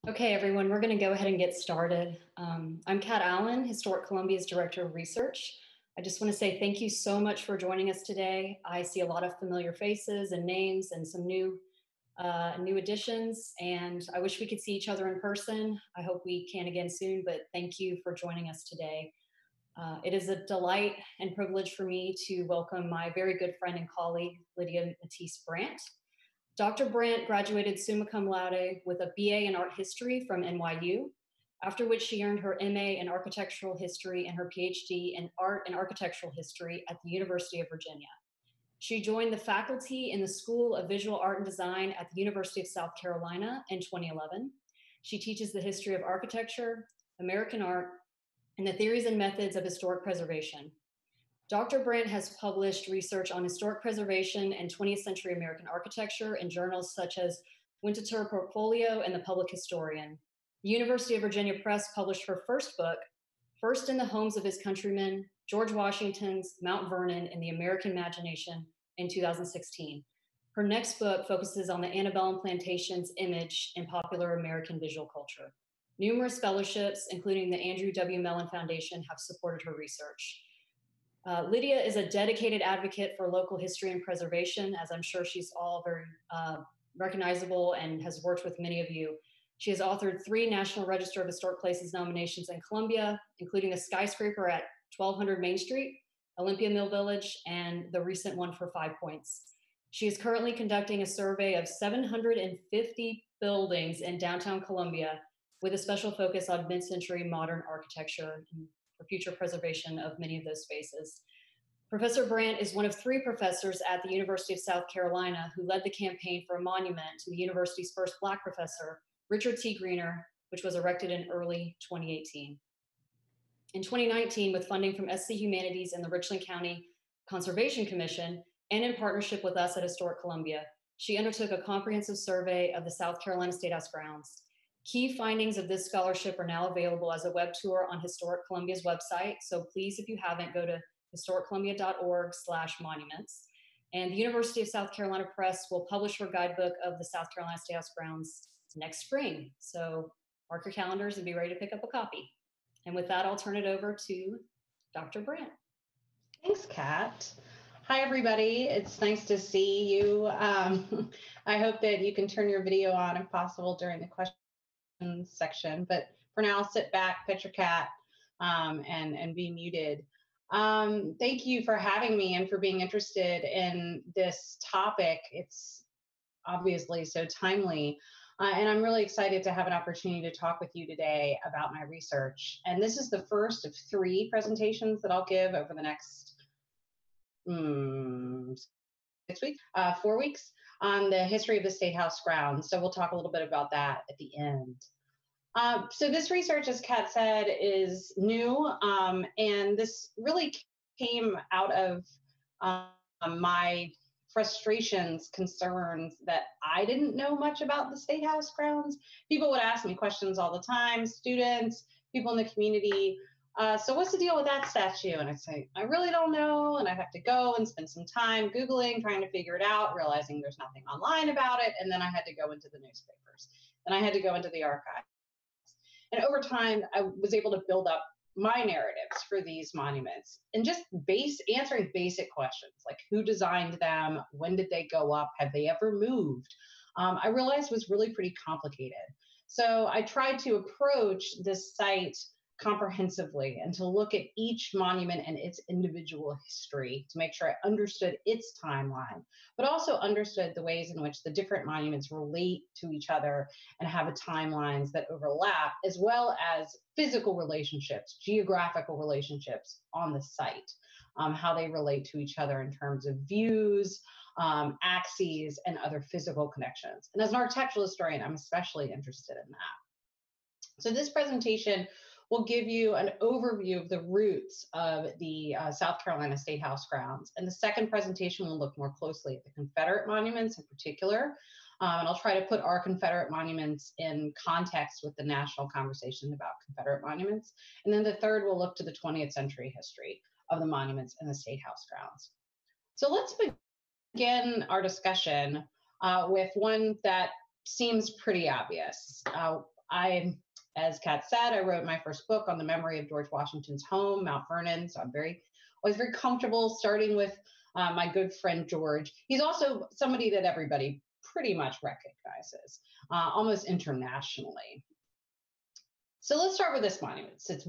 Okay, everyone, we're going to go ahead and get started. I'm Kat Allen, Historic Columbia's Director of Research. I just want to say thank you so much for joining us today. I see a lot of familiar faces and names and some new additions, and I wish we could see each other in person. I hope we can again soon, but thank you for joining us today. It is a delight and privilege for me to welcome my very good friend and colleague, Lydia Mattice Brandt. Dr. Brandt graduated summa cum laude with a BA in art history from NYU, after which she earned her MA in architectural history and her PhD in art and architectural history at the University of Virginia. She joined the faculty in the School of Visual Art and Design at the University of South Carolina in 2011. She teaches the history of architecture, American art, and the theories and methods of historic preservation. Dr. Brandt has published research on historic preservation and 20th century American architecture in journals such as Winterthur Portfolio and The Public Historian. The University of Virginia Press published her first book, First in the Homes of His Countrymen, George Washington's Mount Vernon in the American Imagination in 2016. Her next book focuses on the antebellum plantation's image in popular American visual culture. Numerous fellowships, including the Andrew W. Mellon Foundation, have supported her research. Lydia is a dedicated advocate for local history and preservation, as I'm sure she's all very recognizable and has worked with many of you. She has authored 3 National Register of Historic Places nominations in Columbia, including the skyscraper at 1200 Main Street, Olympia Mill Village, and the recent one for 5 Points. She is currently conducting a survey of 750 buildings in downtown Columbia with a special focus on mid-century modern architecture for future preservation of many of those spaces. Professor Brandt is one of 3 professors at the University of South Carolina who led the campaign for a monument to the university's first Black professor, Richard T. Greener, which was erected in early 2018. In 2019, with funding from SC Humanities and the Richland County Conservation Commission, and in partnership with us at Historic Columbia, she undertook a comprehensive survey of the South Carolina State House grounds. Key findings of this scholarship are now available as a web tour on Historic Columbia's website. So please, if you haven't, go to historiccolumbia.org/monuments. And the University of South Carolina Press will publish her guidebook of the South Carolina State House grounds next spring. So mark your calendars and be ready to pick up a copy. And with that, I'll turn it over to Dr. Brandt. Thanks, Kat. Hi, everybody. It's nice to see you. I hope that you can turn your video on if possible during the question section, but for now, sit back, pet your cat, and be muted. Thank you for having me and for being interested in this topic. It's obviously so timely, and I'm really excited to have an opportunity to talk with you today about my research. And this is the first of 3 presentations that I'll give over the next 4 weeks on the history of the State House grounds. So we'll talk a little bit about that at the end. So this research, as Kat said, is new, and this really came out of my frustrations, concerns that I didn't know much about the State House grounds. People would ask me questions all the time, students, people in the community. So what's the deal with that statue? And I'd say, I really don't know. And I'd have to go and spend some time Googling, trying to figure it out, realizing there's nothing online about it. And then I had to go into the newspapers, and I had to go into the archives. And over time, I was able to build up my narratives for these monuments and just answering basic questions like who designed them, when did they go up, have they ever moved? I realized was really pretty complicated. So I tried to approach this site comprehensively and to look at each monument and its individual history to make sure I understood its timeline, but also understood the ways in which the different monuments relate to each other and have timelines that overlap, as well as physical relationships, geographical relationships on the site, how they relate to each other in terms of views, axes, and other physical connections. And as an architectural historian, I'm especially interested in that. So this presentation will give you an overview of the roots of the South Carolina State House grounds. And the second presentation will look more closely at the Confederate monuments in particular. And I'll try to put our Confederate monuments in context with the national conversation about Confederate monuments. And then the third will look to the 20th century history of the monuments in the State House grounds. So let's begin our discussion with one that seems pretty obvious. as Kat said, I wrote my first book on the memory of George Washington's home, Mount Vernon. So I'm always very comfortable starting with my good friend George. He's also somebody that everybody pretty much recognizes, almost internationally. So let's start with this monument. It sits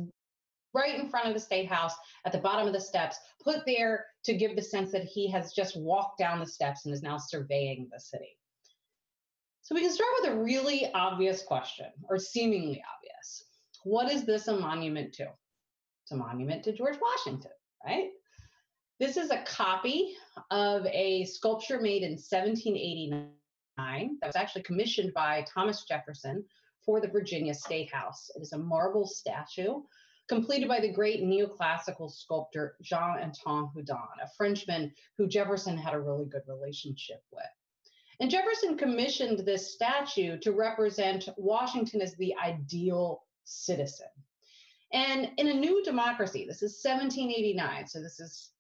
right in front of the State House at the bottom of the steps, put there to give the sense that he has just walked down the steps and is now surveying the city. So we can start with a really obvious question, or seemingly obvious. What is this a monument to? It's a monument to George Washington, right? This is a copy of a sculpture made in 1789 that was actually commissioned by Thomas Jefferson for the Virginia State House. It is a marble statue completed by the great neoclassical sculptor Jean-Antoine Houdon, a Frenchman who Jefferson had a really good relationship with. And Jefferson commissioned this statue to represent Washington as the ideal citizen. And in a new democracy, this is 1789, so this is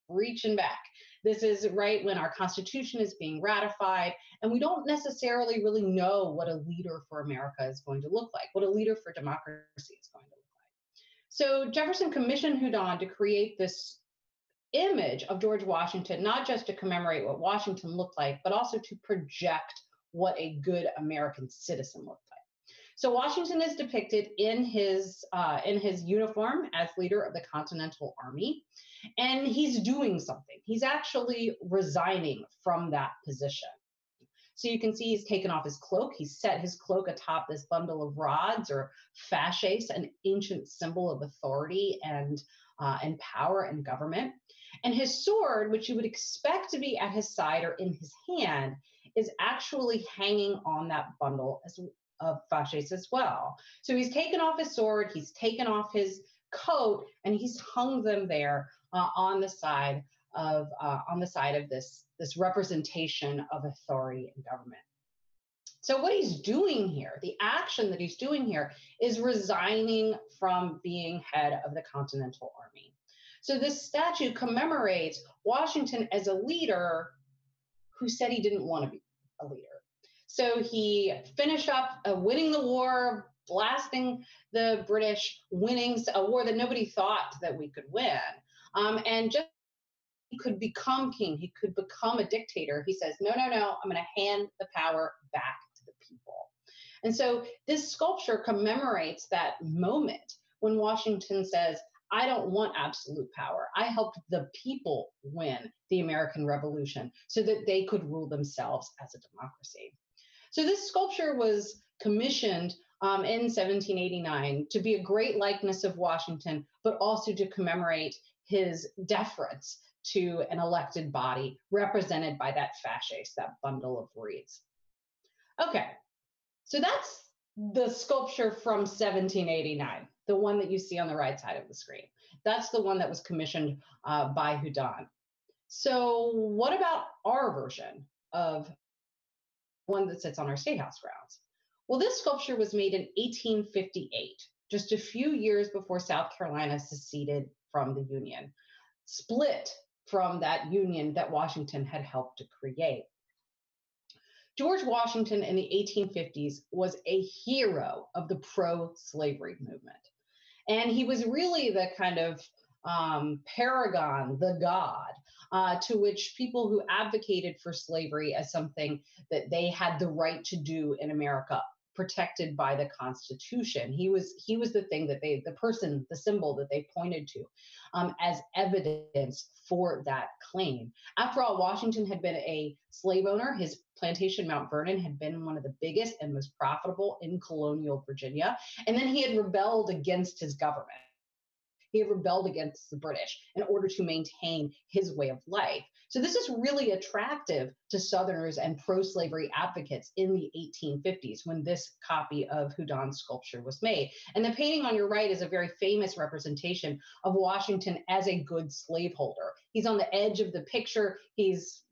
reaching back. This is right when our Constitution is being ratified, and we don't necessarily really know what a leader for America is going to look like, what a leader for democracy is going to look like. So Jefferson commissioned Houdon to create this image of George Washington, not just to commemorate what Washington looked like, but also to project what a good American citizen looked like. So Washington is depicted in his uniform as leader of the Continental Army, and he's doing something. He's actually resigning from that position. So you can see he's taken off his cloak. He's set his cloak atop this bundle of rods, or fasces, an ancient symbol of authority and power and government. And his sword, which you would expect to be at his side or in his hand, is actually hanging on that bundle of fasces as well. So he's taken off his sword, he's taken off his coat, and he's hung them there on the side of this representation of authority and government. So what he's doing here, the action that he's doing here, is resigning from being head of the Continental Army. So this statue commemorates Washington as a leader who said he didn't want to be a leader. So he finished up winning the war, blasting the British, winning a war that nobody thought that we could win. And just he could become king, he could become a dictator. He says, no, I'm going to hand the power back to the people. And so this sculpture commemorates that moment when Washington says, I don't want absolute power. I helped the people win the American Revolution so that they could rule themselves as a democracy. So this sculpture was commissioned in 1789 to be a great likeness of Washington, but also to commemorate his deference to an elected body represented by that fasces, that bundle of reeds. Okay, so that's the sculpture from 1789, the one that you see on the right side of the screen. That's the one that was commissioned by Houdon. So what about our version of one that sits on our State House grounds? Well, this sculpture was made in 1858, just a few years before South Carolina seceded from the Union, split from that union that Washington had helped to create. George Washington in the 1850s was a hero of the pro-slavery movement. And he was really the kind of paragon, the god, to which people who advocated for slavery as something that they had the right to do in America, protected by the Constitution. He was the thing that the symbol that they pointed to as evidence for that claim. After all, Washington had been a slave owner. His plantation, Mount Vernon, had been one of the biggest and most profitable in colonial Virginia. And then he had rebelled against his government. He had rebelled against the British in order to maintain his way of life. So this is really attractive to Southerners and pro-slavery advocates in the 1850s when this copy of Houdon's sculpture was made. And the painting on your right is a very famous representation of Washington as a good slaveholder. He's on the edge of the picture. He's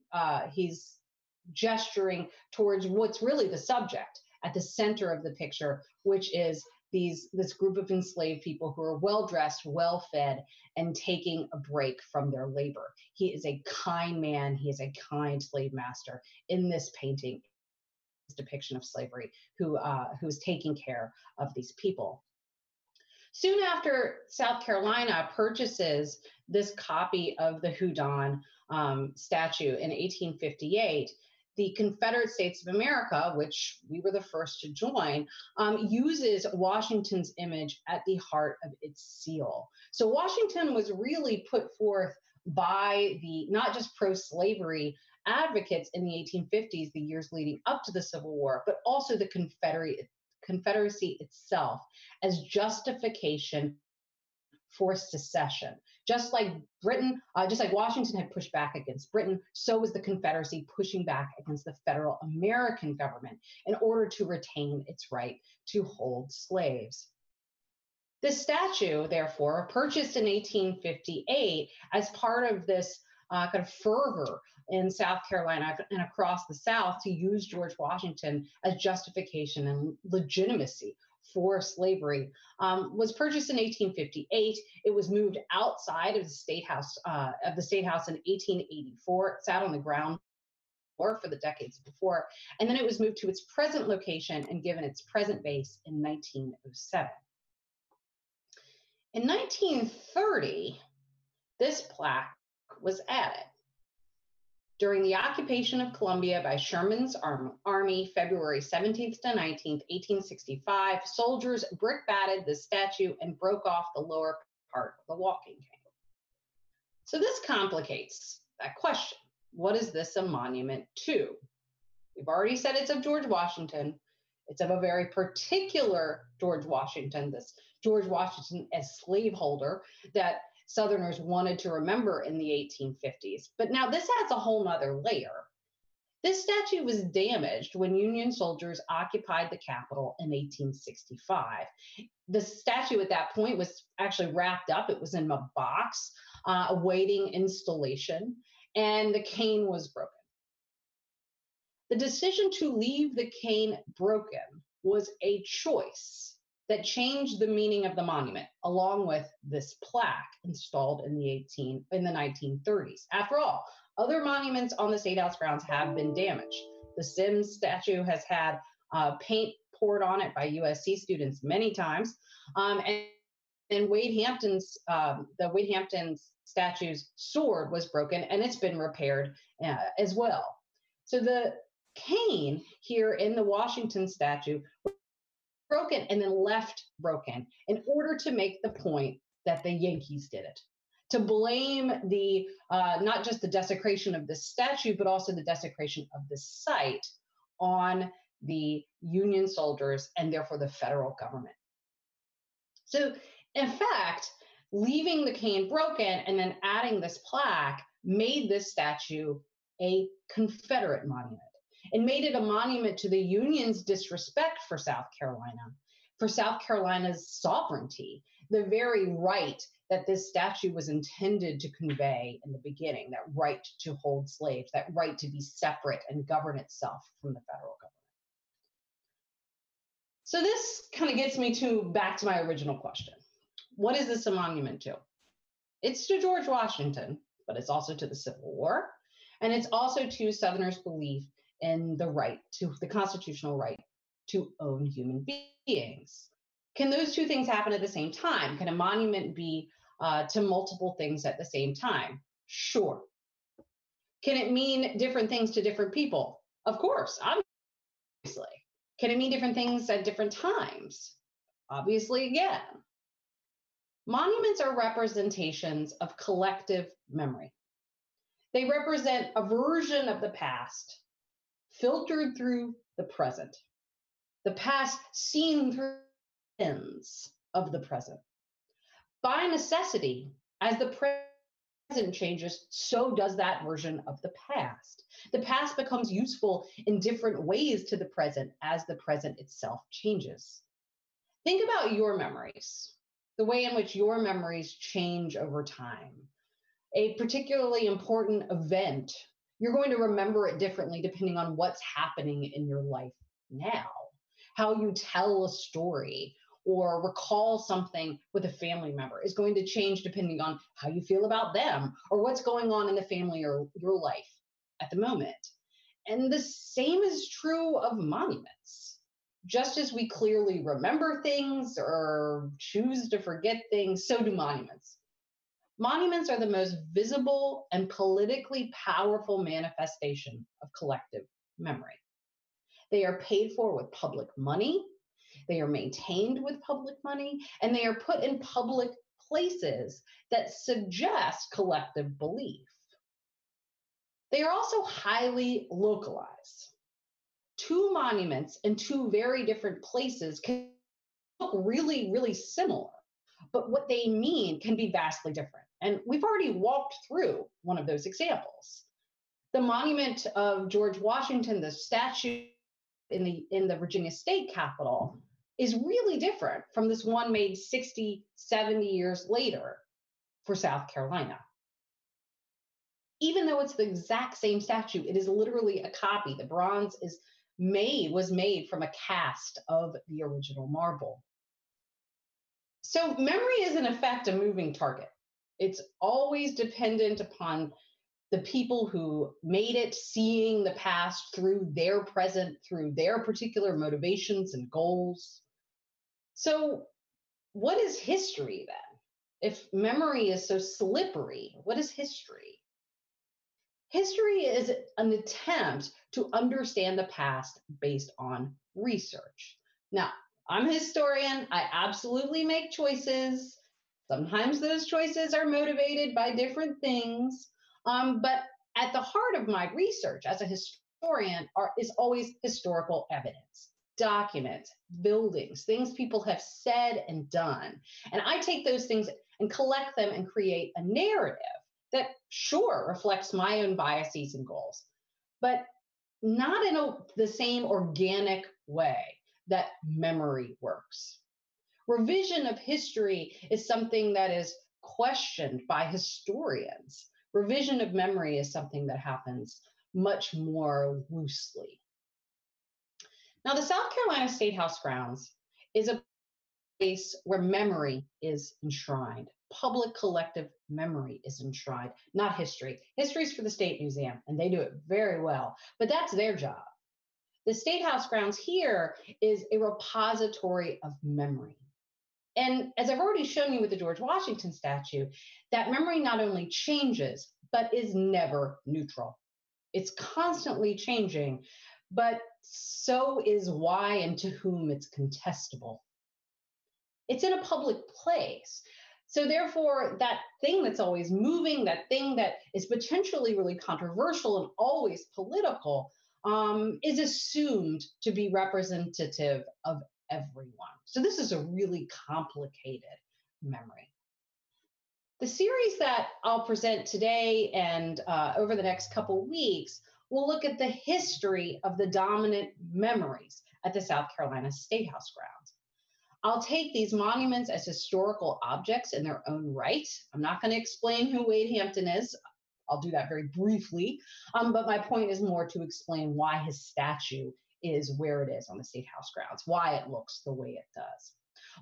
gesturing towards what's really the subject at the center of the picture, which is this group of enslaved people who are well-dressed, well-fed, and taking a break from their labor. He is a kind man. He is a kind slave master in this painting. depiction of slavery, who is taking care of these people. Soon after, South Carolina purchases this copy of the Houdon statue in 1858. The Confederate States of America, which we were the first to join, uses Washington's image at the heart of its seal. So Washington was really put forth by the not just pro-slavery advocates in the 1850s, the years leading up to the Civil War, but also the Confederacy itself as justification for secession. Just like Britain, just like Washington had pushed back against Britain, so was the Confederacy pushing back against the federal American government in order to retain its right to hold slaves. This statue, therefore, purchased in 1858 as part of this kind of fervor in South Carolina and across the South to use George Washington as justification and legitimacy for slavery, was purchased in 1858. It was moved outside of the State House in 1884. It sat on the ground floor for the decades before, and then it was moved to its present location and given its present base in 1907. In 1930, this plaque was added. During the occupation of Columbia by Sherman's army, February 17th to 19th, 1865, soldiers brickbatted the statue and broke off the lower part of the walking cane. So this complicates that question. What is this a monument to? We've already said it's of George Washington. It's of a very particular George Washington, this George Washington as slaveholder that Southerners wanted to remember in the 1850s. But now this adds a whole nother layer. This statue was damaged when Union soldiers occupied the Capitol in 1865. The statue at that point was actually wrapped up. It was in a box awaiting installation, and the cane was broken. The decision to leave the cane broken was a choice that changed the meaning of the monument, along with this plaque installed in the 1930s. After all, other monuments on the State House grounds have been damaged. The Sims statue has had paint poured on it by USC students many times, and Wade Hampton's the Wade Hampton statue's sword was broken, and it's been repaired as well. So the cane here in the Washington statue broken and then left broken in order to make the point that the Yankees did it, to blame the not just the desecration of this statue, but also the desecration of the site on the Union soldiers and therefore the federal government. So in fact, leaving the cane broken and then adding this plaque made this statue a Confederate monument. It made it a monument to the Union's disrespect for South Carolina's sovereignty, the very right that this statue was intended to convey in the beginning, that right to hold slaves, that right to be separate and govern itself from the federal government. So this kind of gets me back to my original question. What is this a monument to? It's to George Washington, but it's also to the Civil War, and it's also to Southerners' belief in the constitutional right to own human beings. Can those two things happen at the same time? Can a monument be to multiple things at the same time? Sure. Can it mean different things to different people? Of course, obviously. Can it mean different things at different times? Obviously, again. Monuments are representations of collective memory. They represent a version of the past filtered through the present. The past seen through the lens of the present. By necessity, as the present changes, so does that version of the past. The past becomes useful in different ways to the present as the present itself changes. Think about your memories, the way in which your memories change over time. A particularly important event, you're going to remember it differently depending on what's happening in your life now. How you tell a story or recall something with a family member is going to change depending on how you feel about them or what's going on in the family or your life at the moment. And the same is true of monuments. Just as we clearly remember things or choose to forget things, so do monuments. Monuments are the most visible and politically powerful manifestation of collective memory. They are paid for with public money, they are maintained with public money, and they are put in public places that suggest collective belief. They are also highly localized. Two monuments in two very different places can look really, really similar, but what they mean can be vastly different. And we've already walked through one of those examples. The monument of George Washington, the statue in the Virginia state capitol, is really different from this one made 60, 70 years later for South Carolina. Even though it's the exact same statue, it is literally a copy. The bronze was made from a cast of the original marble. So memory is in effect a moving target. It's always dependent upon the people who made it seeing the past through their present, through their particular motivations and goals. So what is history then? If memory is so slippery, what is history? History is an attempt to understand the past based on research. Now, I'm a historian. I absolutely make choices. Sometimes those choices are motivated by different things. But at the heart of my research as a historian is always historical evidence, documents, buildings, things people have said and done. And I take those things and collect them and create a narrative that sure reflects my own biases and goals, but not in the same organic way that memory works. Revision of history is something that is questioned by historians. Revision of memory is something that happens much more loosely. Now, the South Carolina State House grounds is a place where memory is enshrined. Public collective memory is enshrined, not history. History is for the State Museum, and they do it very well, but that's their job. The State House grounds here is a repository of memory. And as I've already shown you with the George Washington statue, that memory not only changes, but is never neutral. It's constantly changing, but so is why and to whom it's contestable. It's in a public place. So therefore, that thing that's always moving, that thing that is potentially really controversial and always political, is assumed to be representative of everyone. So this is a really complicated memory. The series that I'll present today and over the next couple weeks will look at the history of the dominant memories at the South Carolina State House grounds. I'll take these monuments as historical objects in their own right. I'm not going to explain who Wade Hampton is. I'll do that very briefly. But my point is more to explain why his statue is where it is on the State House grounds, why it looks the way it does.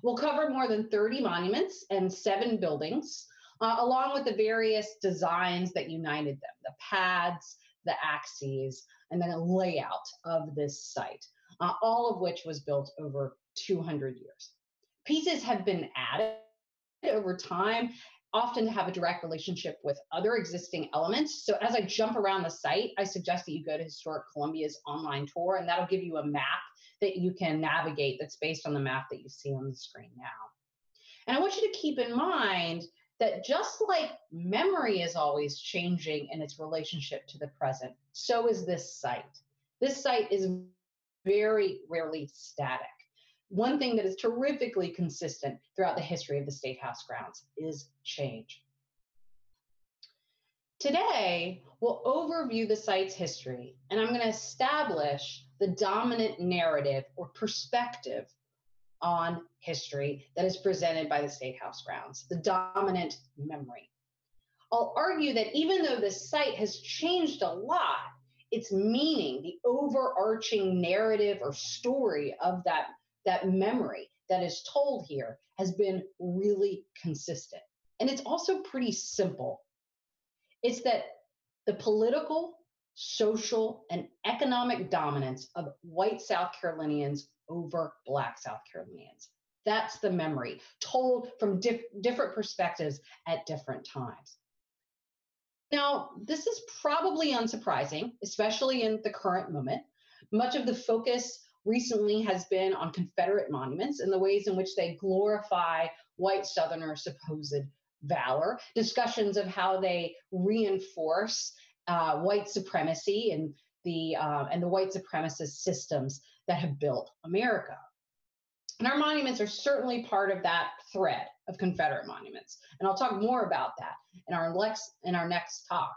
We'll cover more than 30 monuments and 7 buildings, along with the various designs that united them, the pads, the axes, and then a layout of this site, all of which was built over 200 years. Pieces have been added over time, often to have a direct relationship with other existing elements. So as I jump around the site, I suggest that you go to Historic Columbia's online tour, and that'll give you a map that you can navigate that's based on the map that you see on the screen now. And I want you to keep in mind that just like memory is always changing in its relationship to the present, so is this site. This site is very rarely static. One thing that is terrifically consistent throughout the history of the State House grounds is change. Today, we'll overview the site's history, and I'm going to establish the dominant narrative or perspective on history that is presented by the State House grounds, the dominant memory. I'll argue that even though the site has changed a lot, its meaning, the overarching narrative or story of that memory that is told here has been really consistent. And it's also pretty simple. It's that the political, social and economic dominance of white South Carolinians over Black South Carolinians. That's the memory, told from different perspectives at different times. Now, this is probably unsurprising, especially in the current moment. Much of the focus recently has been on Confederate monuments and the ways in which they glorify white Southerners' supposed valor, discussions of how they reinforce white supremacy and the white supremacist systems that have built America. And our monuments are certainly part of that thread of Confederate monuments. And I'll talk more about that in our next talk.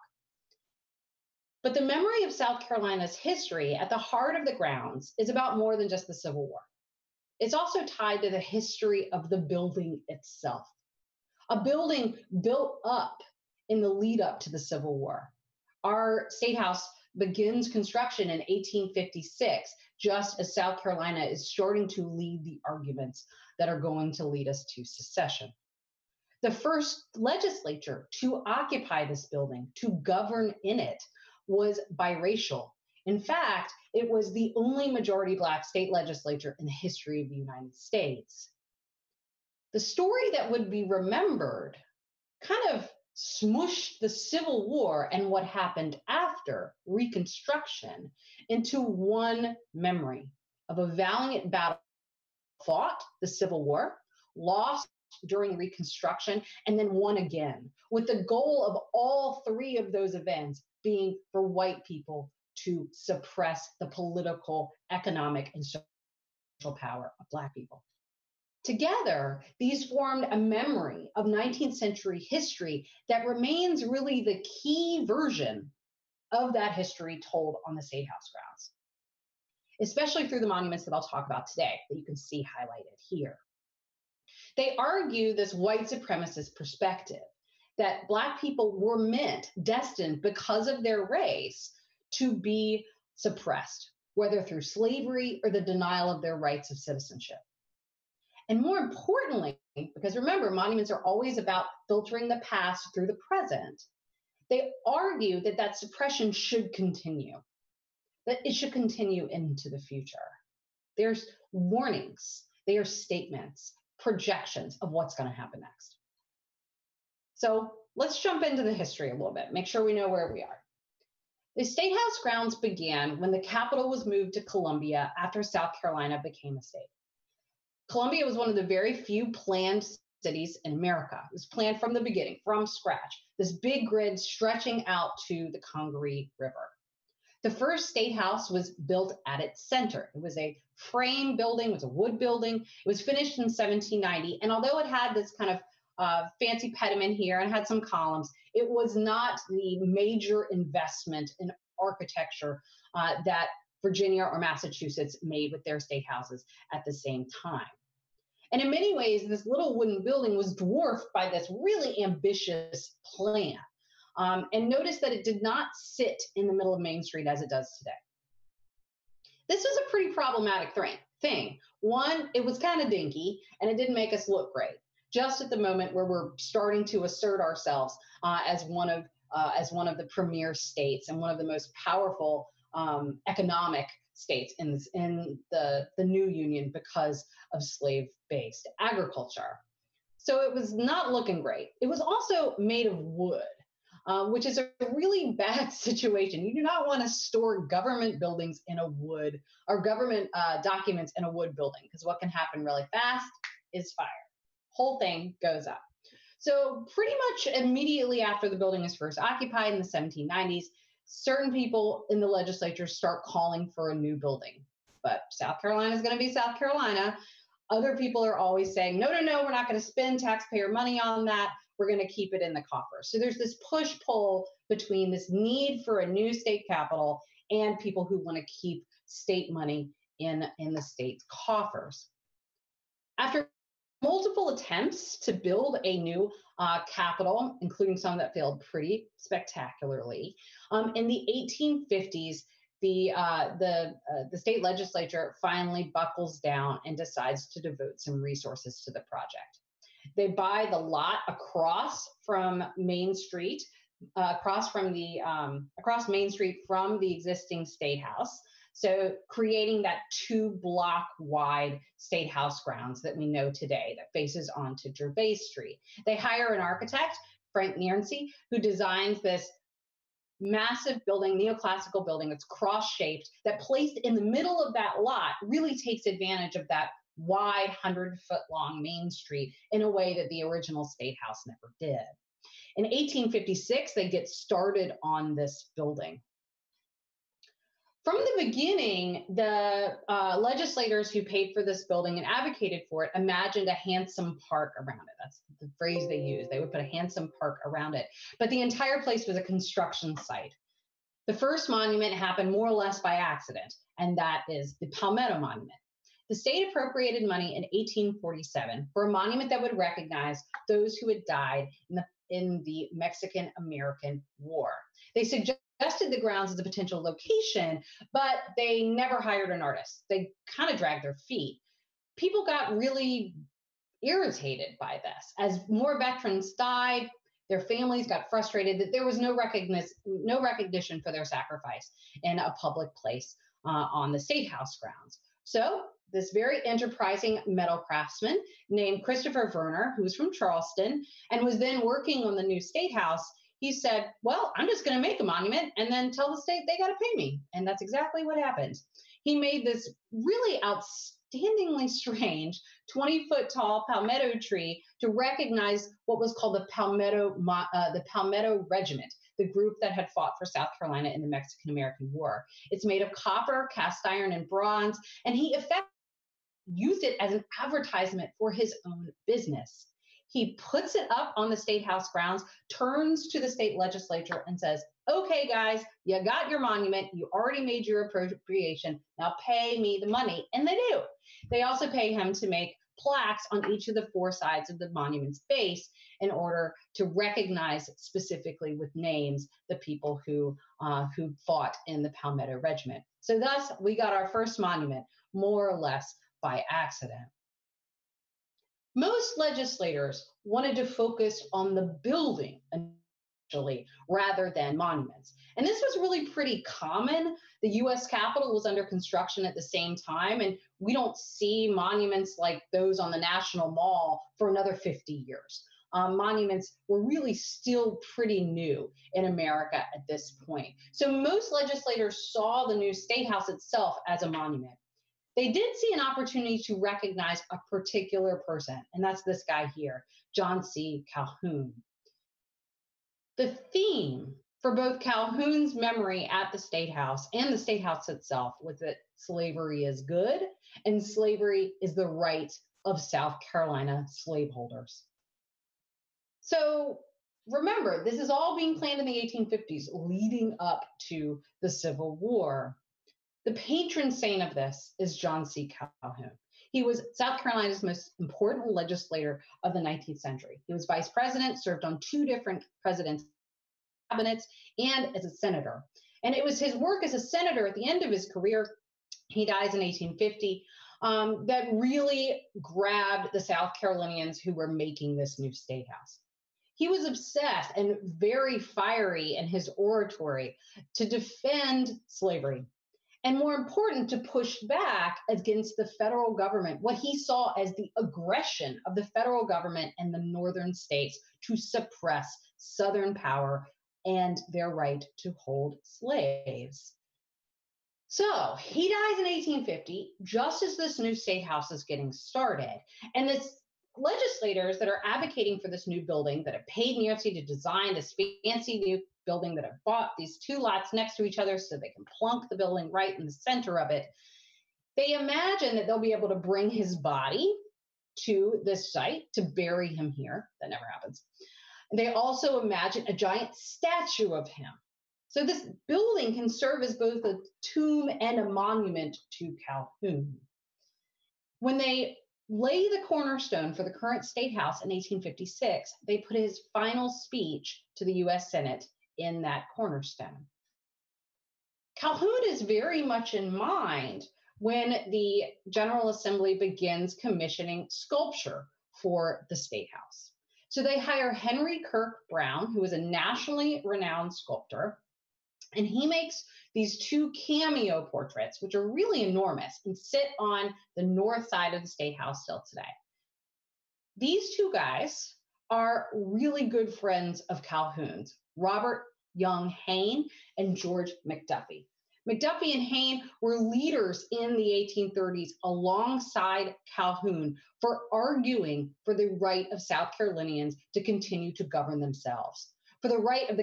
But the memory of South Carolina's history at the heart of the grounds is about more than just the Civil War. It's also tied to the history of the building itself. A building built up in the lead up to the Civil War. Our State House begins construction in 1856, just as South Carolina is starting to lead the arguments that are going to lead us to secession. The first legislature to occupy this building, to govern in it, was biracial. In fact, it was the only majority Black state legislature in the history of the United States. The story that would be remembered kind of smushed the Civil War and what happened after Reconstruction into one memory of a valiant battle fought, the Civil War, lost during Reconstruction, and then won again, with the goal of all three of those events being for white people to suppress the political, economic, and social power of Black people. Together, these formed a memory of 19th century history that remains really the key version of that history told on the State House grounds, especially through the monuments that I'll talk about today that you can see highlighted here. They argue this white supremacist perspective that Black people were destined because of their race to be suppressed, whether through slavery or the denial of their rights of citizenship. And more importantly, because remember, monuments are always about filtering the past through the present, they argue that that suppression should continue, that it should continue into the future. There's warnings, they are statements, projections of what's going to happen next. So let's jump into the history a little bit, make sure we know where we are. The State House grounds began when the capital was moved to Columbia after South Carolina became a state. Columbia was one of the very few planned cities in America. It was planned from the beginning, from scratch, this big grid stretching out to the Congaree River. The first State House was built at its center. It was a frame building, it was a wood building. It was finished in 1790, and although it had this kind of fancy pediment here and had some columns, it was not the major investment in architecture that Virginia or Massachusetts made with their state houses at the same time. And in many ways, this little wooden building was dwarfed by this really ambitious plan. And notice that it did not sit in the middle of Main Street as it does today. This was a pretty problematic thing. One, it was kind of dinky and it didn't make us look great, just at the moment where we're starting to assert ourselves as one of the premier states and one of the most powerful economic states in the new union because of slave-based agriculture. So it was not looking great. It was also made of wood, which is a really bad situation. You do not want to store government buildings in a wood, or government documents in a wood building, because what can happen really fast is fire. Whole thing goes up. So pretty much immediately after the building is first occupied in the 1790s, certain people in the legislature start calling for a new building. But South Carolina is going to be South Carolina. Other people are always saying, no, we're not going to spend taxpayer money on that. We're going to keep it in the coffers. So there's this push-pull between this need for a new state capital and people who want to keep state money in the state's coffers. After multiple attempts to build a new capital, including some that failed pretty spectacularly, in the 1850s, the state legislature finally buckles down and decides to devote some resources to the project. They buy the lot across from Main Street across Main Street from the existing State House. So creating that 2-block wide State House grounds that we know today that faces onto Gervais Street. They hire an architect, Frank Nairnsey, who designs this massive building, neoclassical building that's cross-shaped, that placed in the middle of that lot really takes advantage of that wide 100-foot-long Main Street in a way that the original State House never did. In 1856, they get started on this building. From the beginning, the legislators who paid for this building and advocated for it imagined a handsome park around it. That's the phrase they used. They would put a handsome park around it. But the entire place was a construction site. The first monument happened more or less by accident, and that is the Palmetto Monument. The state appropriated money in 1847 for a monument that would recognize those who had died in the Mexican-American War. They suggested the grounds as a potential location, but they never hired an artist. They kind of dragged their feet. People got really irritated by this. As more veterans died, their families got frustrated that there was no recognition for their sacrifice in a public place on the State House grounds. So this very enterprising metal craftsman named Christopher Werner, who was from Charleston and was then working on the new State House, he said, well, I'm just going to make a monument and then tell the state they got to pay me. And that's exactly what happened. He made this really outstandingly strange 20-foot tall palmetto tree to recognize what was called the Palmetto Regiment, the group that had fought for South Carolina in the Mexican-American War. It's made of copper, cast iron, and bronze, and he effectively used it as an advertisement for his own business. He puts it up on the State House grounds, turns to the state legislature and says, okay, guys, you got your monument. You already made your appropriation. Now pay me the money. And they do. They also pay him to make plaques on each of the 4 sides of the monument's base in order to recognize specifically with names the people who fought in the Palmetto Regiment. So thus, we got our first monument, more or less by accident. Most legislators wanted to focus on the building initially rather than monuments. And this was really pretty common. The US Capitol was under construction at the same time, and we don't see monuments like those on the National Mall for another 50 years. Monuments were really still pretty new in America at this point. So most legislators saw the new State House itself as a monument. They did see an opportunity to recognize a particular person, and that's this guy here, John C. Calhoun. The theme for both Calhoun's memory at the State House and the State House itself was that slavery is good and slavery is the right of South Carolina slaveholders. So remember, this is all being planned in the 1850s, leading up to the Civil War. The patron saint of this is John C. Calhoun. He was South Carolina's most important legislator of the 19th century. He was vice president, served on 2 different presidents' cabinets, and as a senator. And it was his work as a senator at the end of his career, he dies in 1850, that really grabbed the South Carolinians who were making this new State House. He was obsessed and very fiery in his oratory to defend slavery. And more important, to push back against the federal government, what he saw as the aggression of the federal government and the northern states to suppress Southern power and their right to hold slaves. So he dies in 1850, just as this new State House is getting started. And the legislators that are advocating for this new building, that have paid Nairnsey to design this fancy new building, that have bought these 2 lots next to each other so they can plunk the building right in the center of it, they imagine that they'll be able to bring his body to this site to bury him here. That never happens. And they also imagine a giant statue of him. So this building can serve as both a tomb and a monument to Calhoun. When they lay the cornerstone for the current State House in 1856, they put his final speech to the US Senate in that cornerstone. Calhoun is very much in mind when the General Assembly begins commissioning sculpture for the State House. So they hire Henry Kirk Brown, who is a nationally renowned sculptor, and he makes these two cameo portraits, which are really enormous and sit on the north side of the State House still today. These two guys are really good friends of Calhoun's, Robert Young Hayne and George McDuffie. McDuffie and Hayne were leaders in the 1830s alongside Calhoun for arguing for the right of South Carolinians to continue to govern themselves, for the right of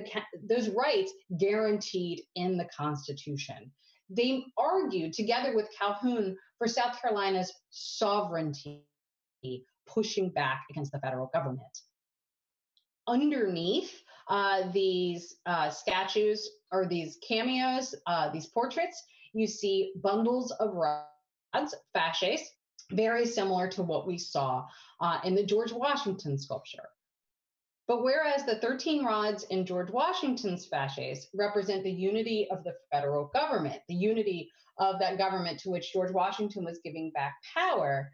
those rights guaranteed in the Constitution. They argued together with Calhoun for South Carolina's sovereignty, pushing back against the federal government. Underneath these statues or these cameos, these portraits, you see bundles of rods, fasces, very similar to what we saw in the George Washington sculpture. But whereas the 13 rods in George Washington's fasces represent the unity of the federal government, the unity of that government to which George Washington was giving back power,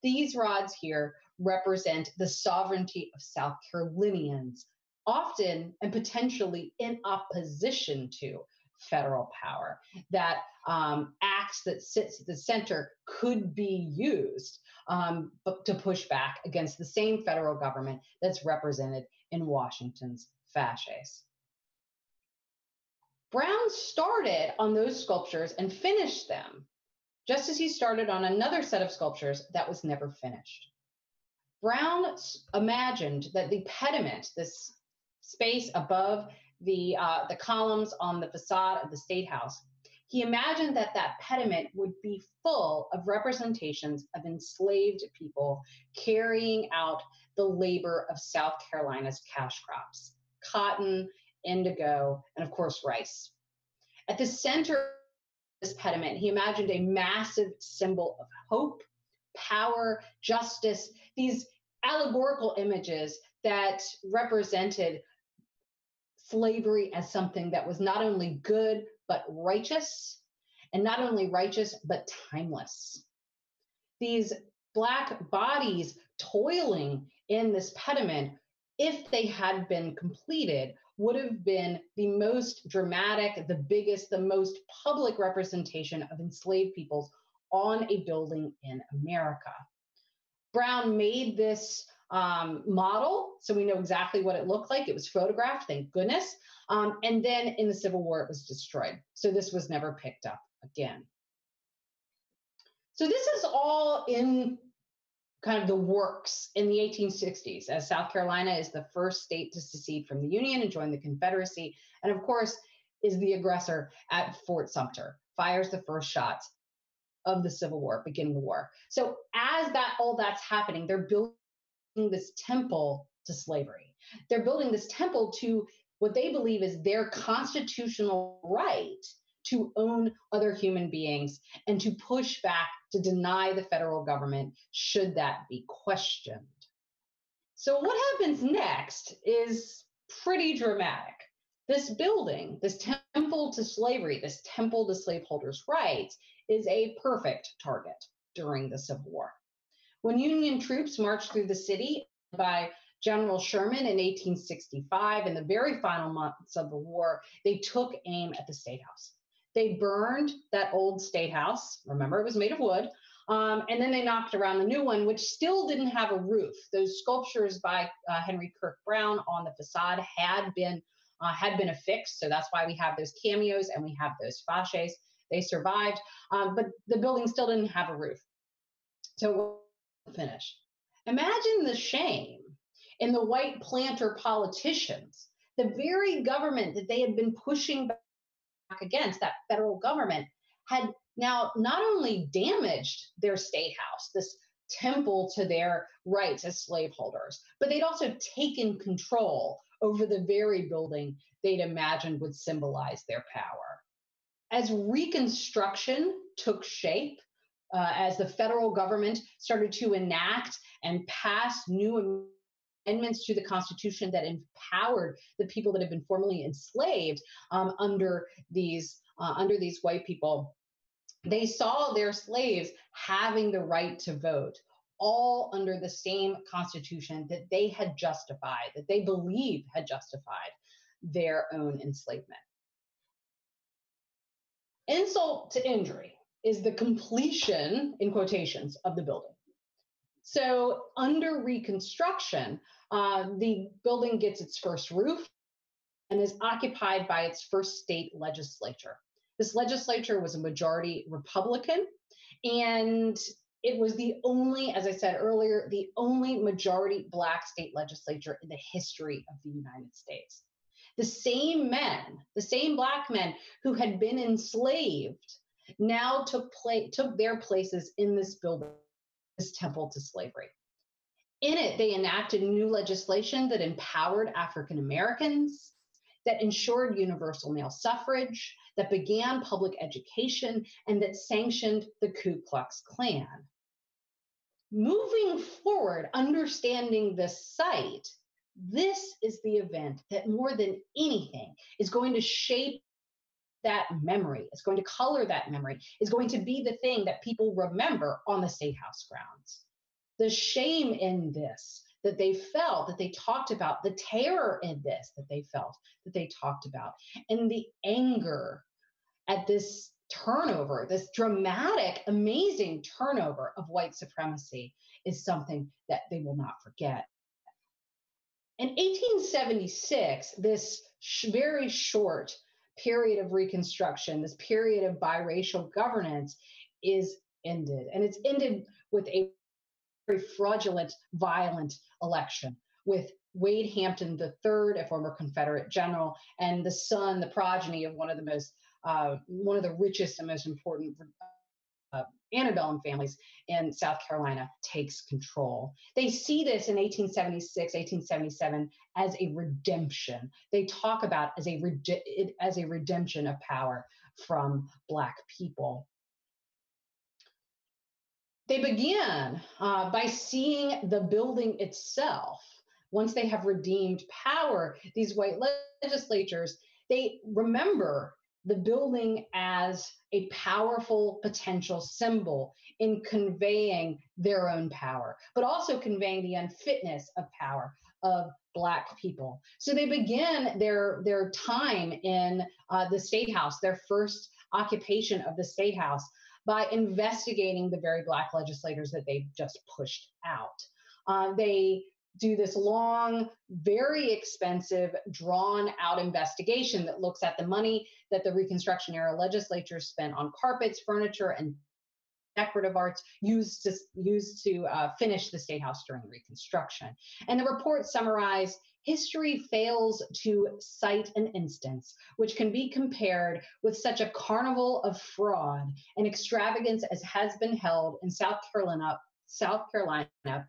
these rods here represent the sovereignty of South Carolinians, often and potentially in opposition to federal power. That axe that sits at the center could be used to push back against the same federal government that's represented in Washington's fasces. Brown started on those sculptures and finished them, just as he started on another set of sculptures that was never finished. Brown imagined that the pediment, this space above the columns on the facade of the State House, he imagined that that pediment would be full of representations of enslaved people carrying out the labor of South Carolina's cash crops, cotton, indigo, and of course, rice. At the center of this pediment, he imagined a massive symbol of hope, power, justice, these allegorical images that represented slavery as something that was not only good, but righteous, and not only righteous, but timeless. These Black bodies toiling in this pediment, if they had been completed, would have been the most dramatic, the biggest, the most public representation of enslaved peoples on a building in America. Brown made this model, so we know exactly what it looked like. It was photographed, thank goodness. And then in the Civil War, it was destroyed. So this was never picked up again. So this is all in kind of the works in the 1860s, as South Carolina is the first state to secede from the Union and join the Confederacy, and of course is the aggressor at Fort Sumter, fires the first shots of the Civil War, beginning the war. So as all that's happening, they're building this temple to slavery. They're building this temple to what they believe is their constitutional right to own other human beings and to push back, to deny the federal government should that be questioned. So what happens next is pretty dramatic. This building, this temple to slavery, this temple to slaveholders' rights, is a perfect target during the Civil War. When Union troops marched through the city by General Sherman in 1865, in the very final months of the war, they took aim at the State House. They burned that old State House. Remember, it was made of wood. And then they knocked around the new one, which still didn't have a roof. Those sculptures by Henry Kirk Brown on the facade had been affixed. So that's why we have those cameos and we have those fasces. They survived, but the building still didn't have a roof. So we'll finish. Imagine the shame in the white planter politicians, the very government that they had been pushing back against, that federal government, had now not only damaged their State House, this temple to their rights as slaveholders, but they'd also taken control over the very building they'd imagined would symbolize their power. As Reconstruction took shape, as the federal government started to enact and pass new amendments to the Constitution that empowered the people that had been formerly enslaved under these white people, they saw their slaves having the right to vote all under the same Constitution that they had justified, that they believed had justified their own enslavement. Insult to injury is the completion, in quotations, of the building. So under Reconstruction, the building gets its first roof and is occupied by its first state legislature. This legislature was a majority Republican, and it was the only, as I said earlier, the only majority Black state legislature in the history of the United States. The same men, the same Black men who had been enslaved, now took their places in this building, this temple to slavery. In it, they enacted new legislation that empowered African Americans, that ensured universal male suffrage, that began public education, and that sanctioned the Ku Klux Klan. Moving forward, understanding this site, this is the event that more than anything is going to shape that memory, is going to color that memory, is going to be the thing that people remember on the State House grounds. The shame in this that they felt, that they talked about, the terror in this that they felt, that they talked about, and the anger at this turnover, this dramatic, amazing turnover of white supremacy is something that they will not forget. In 1876, this very short period of Reconstruction, this period of biracial governance is ended. And it's ended with a very fraudulent, violent election with Wade Hampton III, a former Confederate general, and the son, the progeny of one of the richest and most important antebellum families in South Carolina, takes control. They see this in 1876, 1877 as a redemption. They talk about it as a redemption of power from Black people. They begin by seeing the building itself. Once they have redeemed power, these white legislatures, they remember the building as a powerful potential symbol in conveying their own power, but also conveying the unfitness of power of Black people. So they begin their time in the State House, their first occupation of the State House, by investigating the very Black legislators that they've just pushed out. They do this long, very expensive, drawn-out investigation that looks at the money that the Reconstruction-era legislatures spent on carpets, furniture, and decorative arts used to finish the State House during Reconstruction. And the report summarized, history fails to cite an instance which can be compared with such a carnival of fraud and extravagance as has been held in South Carolina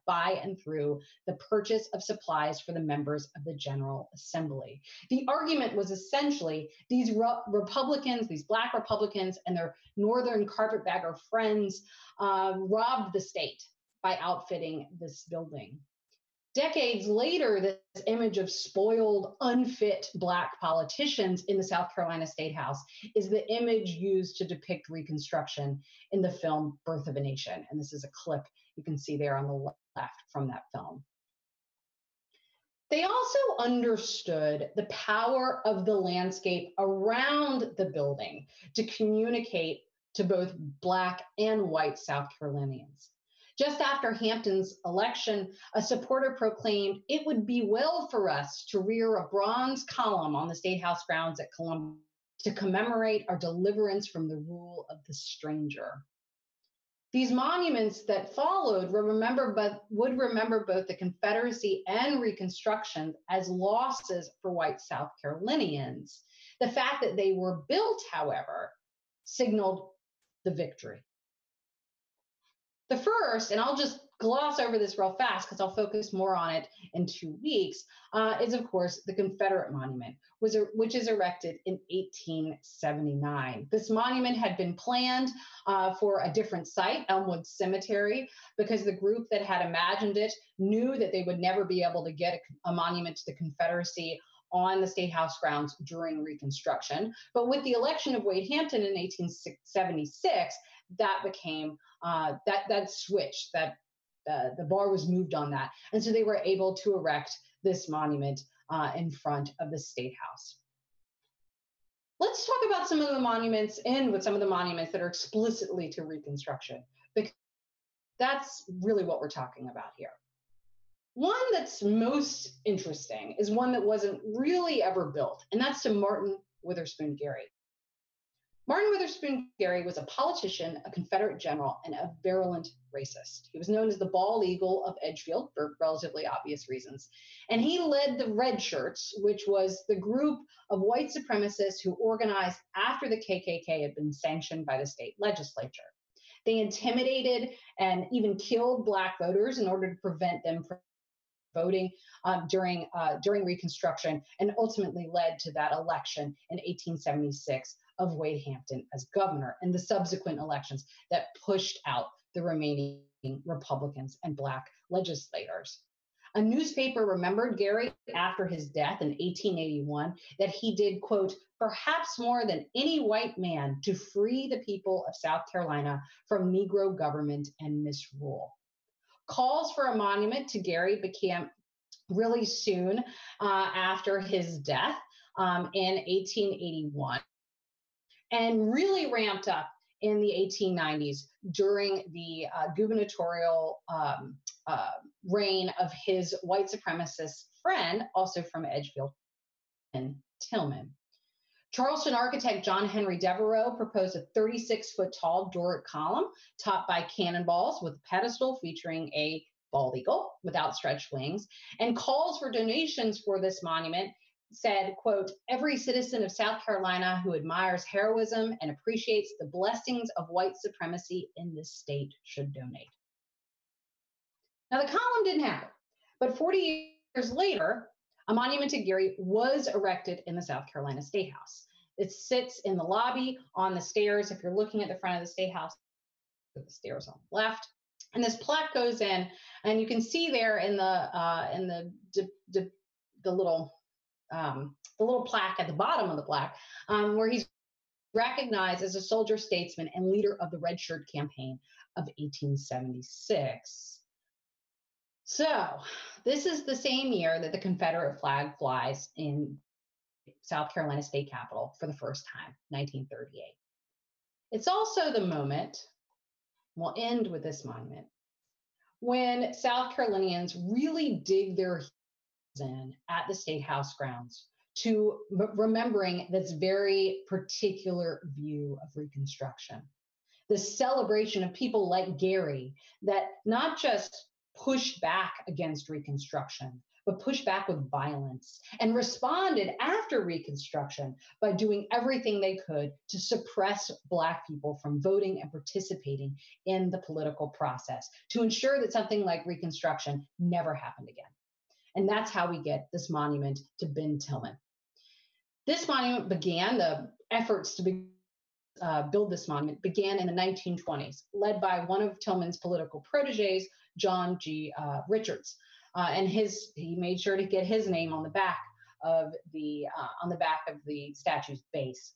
by and through the purchase of supplies for the members of the General Assembly. The argument was essentially these Republicans, these Black Republicans and their Northern carpetbagger friends robbed the state by outfitting this building. Decades later, this image of spoiled, unfit Black politicians in the South Carolina State House is the image used to depict Reconstruction in the film Birth of a Nation. And this is a clip you can see there on the left from that film. They also understood the power of the landscape around the building to communicate to both Black and white South Carolinians. Just after Hampton's election, a supporter proclaimed, "It would be well for us to rear a bronze column on the State House grounds at Columbia to commemorate our deliverance from the rule of the stranger." These monuments that followed would remember both the Confederacy and Reconstruction as losses for white South Carolinians. The fact that they were built, however, signaled the victory. The first, and I'll just gloss over this real fast because I'll focus more on it in 2 weeks, is of course the Confederate Monument, which is erected in 1879. This monument had been planned for a different site, Elmwood Cemetery, because the group that had imagined it knew that they would never be able to get a monument to the Confederacy on the State House grounds during Reconstruction. But with the election of Wade Hampton in 1876, that became that switch, that the bar was moved on that. And so they were able to erect this monument in front of the State House. Let's talk about some of the monuments that are explicitly to Reconstruction, because that's really what we're talking about here. One that's most interesting is one that wasn't really ever built, and that's to Martin Witherspoon Gary. Martin Witherspoon Gary was a politician, a Confederate general, and a virulent racist. He was known as the Bald Eagle of Edgefield for relatively obvious reasons. And he led the Red Shirts, which was the group of white supremacists who organized after the KKK had been sanctioned by the state legislature. They intimidated and even killed Black voters in order to prevent them from voting during Reconstruction, and ultimately led to that election in 1876 of Wade Hampton as governor, and the subsequent elections that pushed out the remaining Republicans and Black legislators. A newspaper remembered Gary after his death in 1881 that he did, quote, perhaps more than any white man to free the people of South Carolina from Negro government and misrule. Calls for a monument to Gary began really soon after his death in 1881, and really ramped up in the 1890s during the gubernatorial reign of his white supremacist friend, also from Edgefield, Tillman. Charleston architect John Henry Devereux proposed a 36-foot tall Doric column topped by cannonballs with a pedestal featuring a bald eagle with outstretched wings, and calls for donations for this monument said, quote, every citizen of South Carolina who admires heroism and appreciates the blessings of white supremacy in this state should donate. Now, the column didn't happen, but 40 years later, a monument to Gary was erected in the South Carolina State House. It sits in the lobby on the stairs. If you're looking at the front of the State House, the stairs on the left, and this plaque goes in, and you can see there in the little plaque at the bottom of the plaque, where he's recognized as a soldier, statesman, and leader of the Red Shirt campaign of 1876. So this is the same year that the Confederate flag flies in South Carolina State Capitol for the first time, 1938. It's also the moment, we'll end with this monument, when South Carolinians really dig their heels in at the State House grounds to remembering this very particular view of Reconstruction. The celebration of people like Gary that not just pushed back against Reconstruction, but pushed back with violence and responded after Reconstruction by doing everything they could to suppress Black people from voting and participating in the political process to ensure that something like Reconstruction never happened again. And that's how we get this monument to Ben Tillman. This monument began, the efforts to build this monument began in the 1920s, led by one of Tillman's political proteges, John G. Richardson. And he made sure to get his name on the back of the statue's base.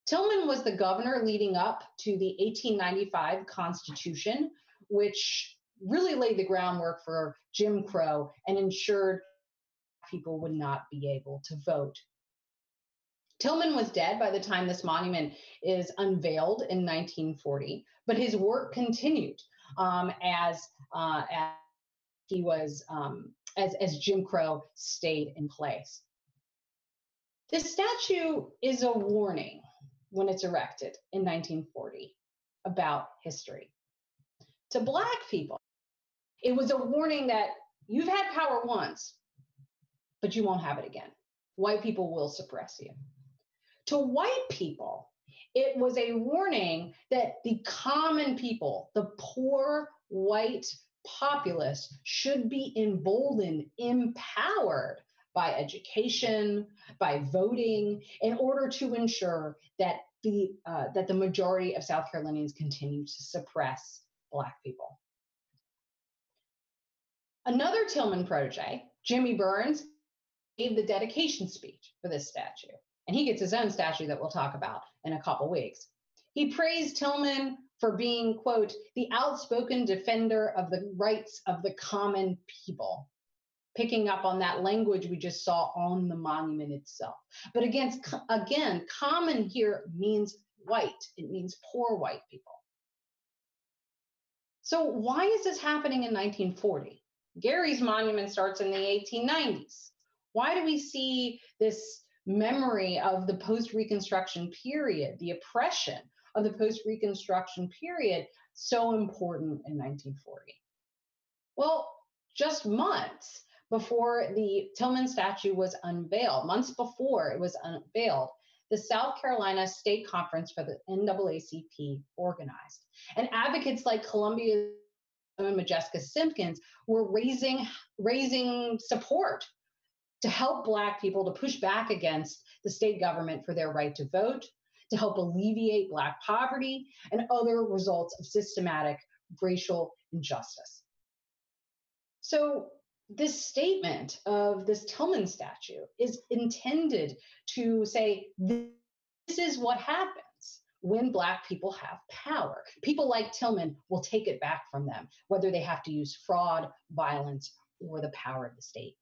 Tillman was the governor leading up to the 1895 Constitution, which really laid the groundwork for Jim Crow and ensured people would not be able to vote. Tillman was dead by the time this monument is unveiled in 1940, but his work continued as Jim Crow stayed in place. This statue is a warning when it's erected in 1940 about history. To Black people, it was a warning that you've had power once, but you won't have it again. White people will suppress you. To white people, it was a warning that the common people, the poor white populace, should be emboldened, empowered by education, by voting, in order to ensure that the majority of South Carolinians continue to suppress Black people. Another Tillman protege, Jimmy Burns, gave the dedication speech for this statue. And he gets his own statue that we'll talk about in a couple weeks. He praised Tillman for being, quote, the outspoken defender of the rights of the common people, picking up on that language we just saw on the monument itself. But again, common here means white. It means poor white people. So why is this happening in 1940? Gary's monument starts in the 1890s. Why do we see this memory of the post-Reconstruction period, the oppression of the post-Reconstruction period, so important in 1940? Well, just months before the Tillman statue was unveiled, months before it was unveiled, the South Carolina State Conference for the NAACP organized. And advocates like Columbia's own Majeska Simpkins were raising support to help Black people to push back against the state government for their right to vote, to help alleviate Black poverty and other results of systematic racial injustice. So this statement of this Tillman statue is intended to say, this is what happens when Black people have power. People like Tillman will take it back from them, whether they have to use fraud, violence, or the power of the state.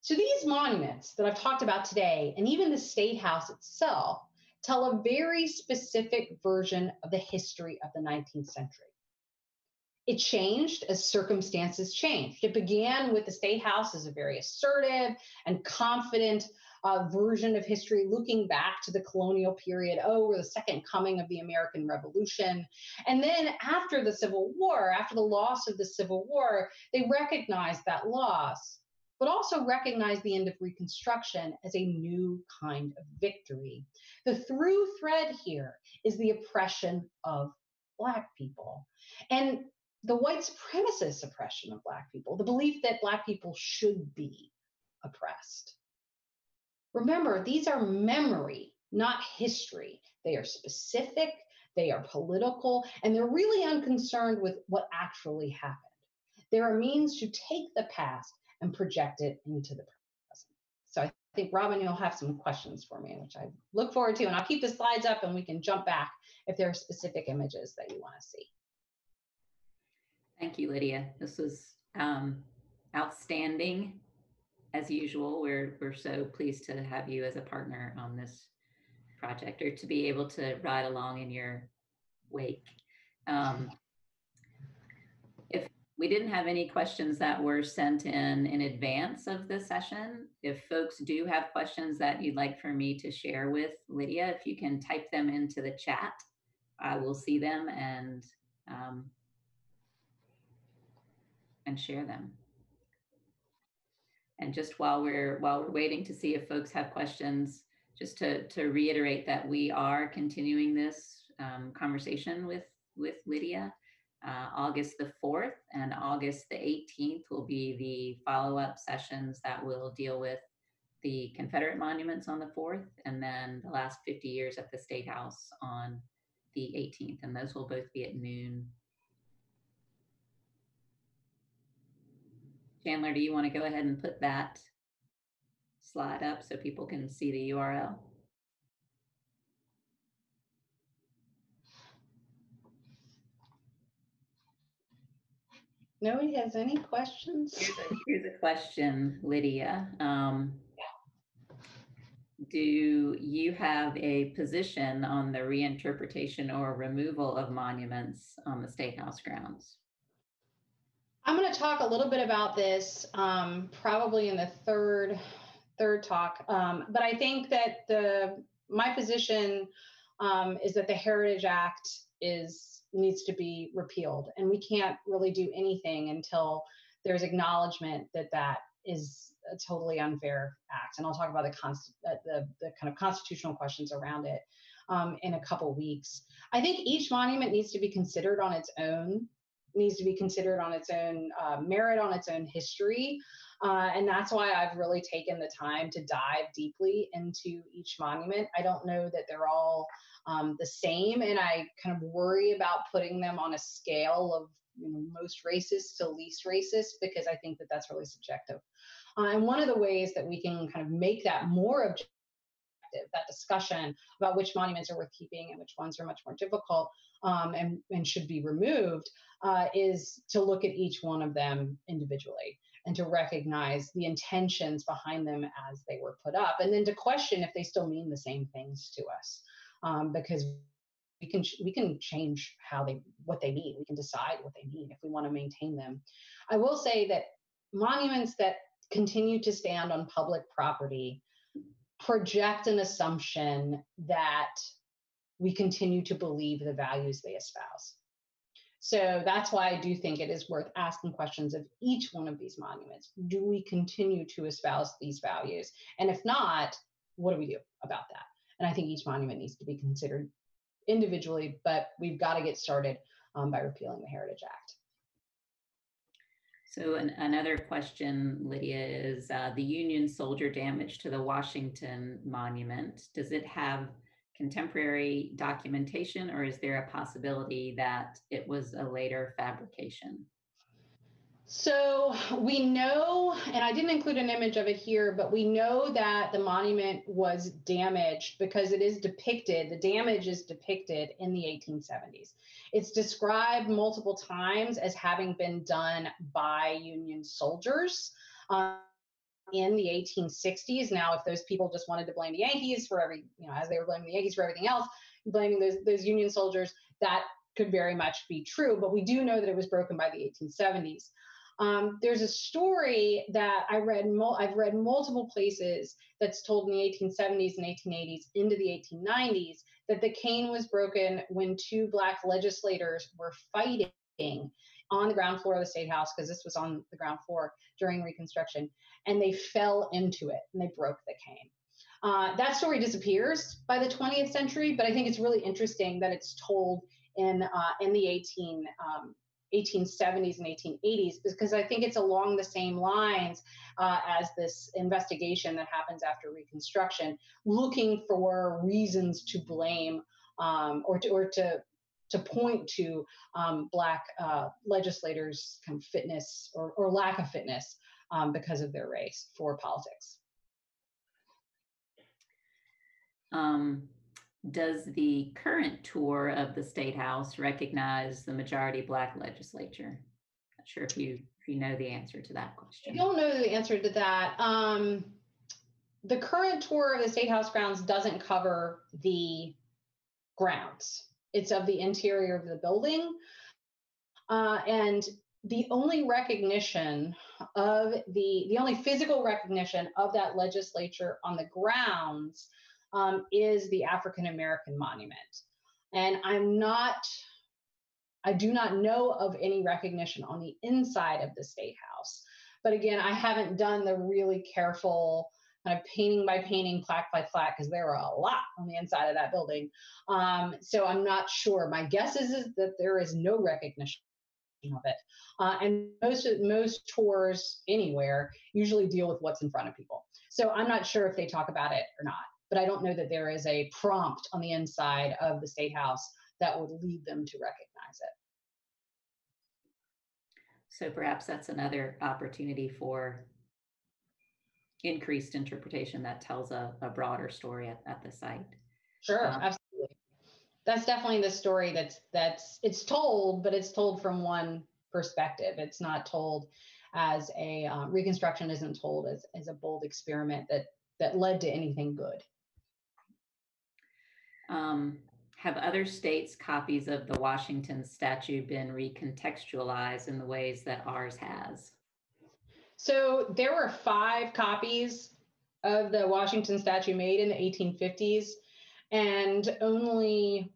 So these monuments that I've talked about today, and even the State House itself, tell a very specific version of the history of the 19th century. It changed as circumstances changed. It began with the State House as a very assertive and confident version of history, looking back to the colonial period. Oh, we're the second coming of the American Revolution. And then after the Civil War, after the loss of the Civil War, they recognized that loss, but also recognized the end of Reconstruction as a new kind of victory. The through thread here is the oppression of Black people. And the white supremacist oppression of Black people, the belief that Black people should be oppressed. Remember, these are memory, not history. They are specific, they are political, and they're really unconcerned with what actually happened. They're a means to take the past and project it into the present. So I think, Robin, you'll have some questions for me, which I look forward to, and I'll keep the slides up and we can jump back if there are specific images that you want to see. Thank you, Lydia. This was outstanding. As usual, we're so pleased to have you as a partner on this project, or to be able to ride along in your wake. If we didn't have any questions that were sent in advance of the session, if folks do have questions that you'd like for me to share with Lydia, if you can type them into the chat, I will see them and share them. And just while we're waiting to see if folks have questions, just to reiterate that we are continuing this conversation with Lydia. August the 4th and August the 18th will be the follow-up sessions that will deal with the Confederate monuments on the 4th, and then the last 50 years at the State House on the 18th, and those will both be at noon. Chandler, do you want to go ahead and put that slide up so people can see the URL? Nobody has any questions? Here's a question, Lydia. Do you have a position on the reinterpretation or removal of monuments on the State House grounds? I'm going to talk a little bit about this probably in the third talk, but I think that my position is that the Heritage Act needs to be repealed, and we can't really do anything until there's acknowledgement that that is a totally unfair act. And I'll talk about the kind of constitutional questions around it in a couple weeks. I think each monument needs to be considered on its own. Needs to be considered on its own merit, on its own history. And that's why I've really taken the time to dive deeply into each monument. I don't know that they're all the same, and I kind of worry about putting them on a scale of most racist to least racist, because I think that that's really subjective. And one of the ways that we can kind of make that more objective perspective, that discussion about which monuments are worth keeping and which ones are much more difficult and should be removed, is to look at each one of them individually and to recognize the intentions behind them as they were put up, and then to question if they still mean the same things to us, because we can change what they mean. We can decide what they mean if we want to maintain them. I will say that monuments that continue to stand on public property project an assumption that we continue to believe the values they espouse. So that's why I do think it is worth asking questions of each one of these monuments. Do we continue to espouse these values? And if not, what do we do about that? And I think each monument needs to be considered individually, but we've got to get started by repealing the Heritage Act. So another question, Lydia, is the Union soldier damage to the Washington Monument. Does it have contemporary documentation, or is there a possibility that it was a later fabrication? So we know, and I didn't include an image of it here, but we know that the monument was damaged because it is depicted, the damage is depicted in the 1870s. It's described multiple times as having been done by Union soldiers in the 1860s. Now, if those people just wanted to blame the Yankees for as they were blaming the Yankees for everything else, blaming those Union soldiers, that could very much be true. But we do know that it was broken by the 1870s. There's a story that I've read multiple places that's told in the 1870s and 1880s into the 1890s that the cane was broken when two Black legislators were fighting on the ground floor of the State House, because this was on the ground floor during Reconstruction, and they fell into it and they broke the cane. That story disappears by the 20th century, but I think it's really interesting that it's told in the 1870s and 1880s, because I think it's along the same lines as this investigation that happens after Reconstruction, looking for reasons to blame or to point to Black legislators' kind of fitness or lack of fitness because of their race for politics. Does the current tour of the State House recognize the majority Black legislature? Not sure if you know the answer to that question. I don't know the answer to that. The current tour of the State House grounds doesn't cover the grounds. It's of the interior of the building. And the only recognition of the only physical recognition of that legislature on the grounds is the African American monument. And I do not know of any recognition on the inside of the State House. But again, I haven't done the really careful kind of painting by painting, plaque by plaque, because there are a lot on the inside of that building. So I'm not sure. My guess is that there is no recognition of it. And most tours anywhere usually deal with what's in front of people. So I'm not sure if they talk about it or not. But I don't know that there is a prompt on the inside of the State House that would lead them to recognize it. So perhaps that's another opportunity for increased interpretation that tells a broader story at the site. Sure, absolutely. That's definitely the story it's told, but it's told from one perspective. It's not told as Reconstruction isn't told as a bold experiment that led to anything good. Have other states' copies of the Washington statue been recontextualized in the ways that ours has? So there were 5 copies of the Washington statue made in the 1850s, and only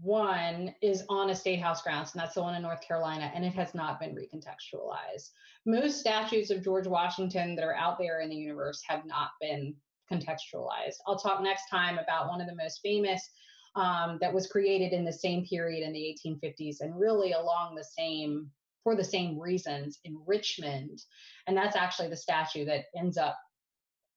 one is on a State House grounds, and that's the one in North Carolina, and it has not been recontextualized. Most statues of George Washington that are out there in the universe have not been contextualized. I'll talk next time about one of the most famous that was created in the same period in the 1850s and really for the same reasons in Richmond. And that's actually the statue that ends up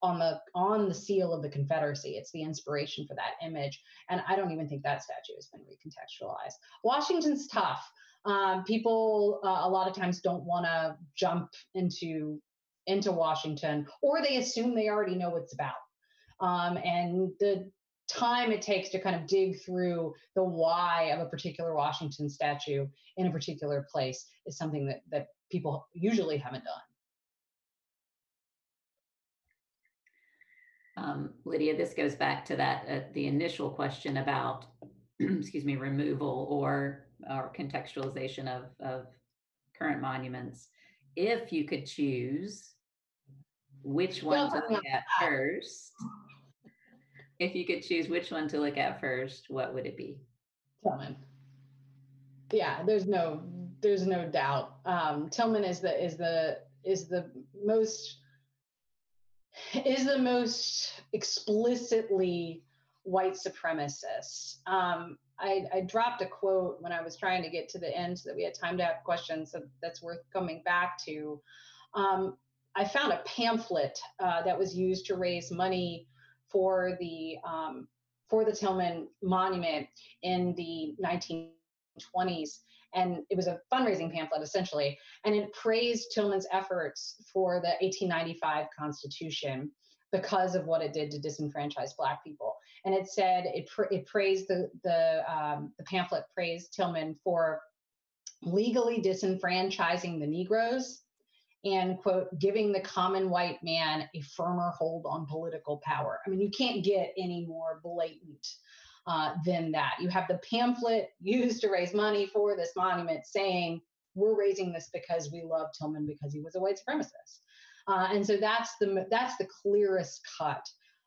on the seal of the Confederacy. It's the inspiration for that image. And I don't even think that statue has been recontextualized. Washington's tough. People a lot of times don't want to jump into Washington, or they assume they already know what it's about. and the time it takes to kind of dig through the why of a particular Washington statue in a particular place is something that people usually haven't done. Lydia, this goes back to that the initial question about, excuse me, removal or contextualization of current monuments. If you could choose which one to look at first, if you could choose which one to look at first, what would it be? Tillman. Yeah, there's no doubt. Tillman is the most explicitly white supremacist. I dropped a quote when I was trying to get to the end so that we had time to have questions, so that's worth coming back to. I found a pamphlet that was used to raise money for the Tillman Monument in the 1920s. And it was a fundraising pamphlet, essentially. And it praised Tillman's efforts for the 1895 Constitution because of what it did to disenfranchise Black people. And it said, it praised the pamphlet praised Tillman for legally disenfranchising the Negroes and, quote, giving the common white man a firmer hold on political power. I mean, you can't get any more blatant than that. You have the pamphlet used to raise money for this monument saying, we're raising this because we love Tillman because he was a white supremacist. And so that's the clearest cut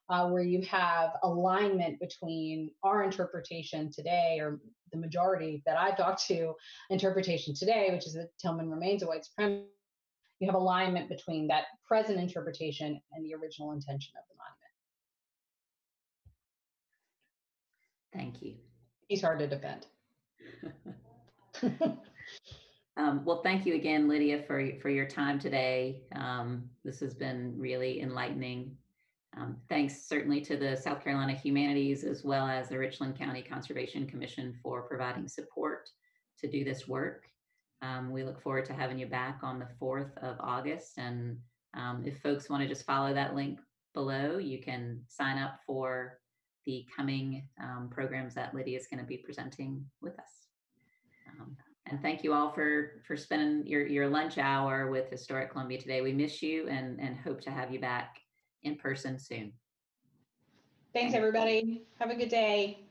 where you have alignment between our interpretation today, or the majority that I've talked to interpretation today, which is that Tillman remains a white supremacist. You have alignment between that present interpretation and the original intention of the monument. Thank you. He's hard to defend. Well, thank you again, Lydia, for your time today. This has been really enlightening. Thanks certainly to the South Carolina Humanities as well as the Richland County Conservation Commission for providing support to do this work. We look forward to having you back on the 4th of August. And if folks want to just follow that link below, you can sign up for the coming programs that Lydia is going to be presenting with us. And thank you all for spending your lunch hour with Historic Columbia today. We miss you and hope to have you back in person soon. Thanks, everybody. Have a good day.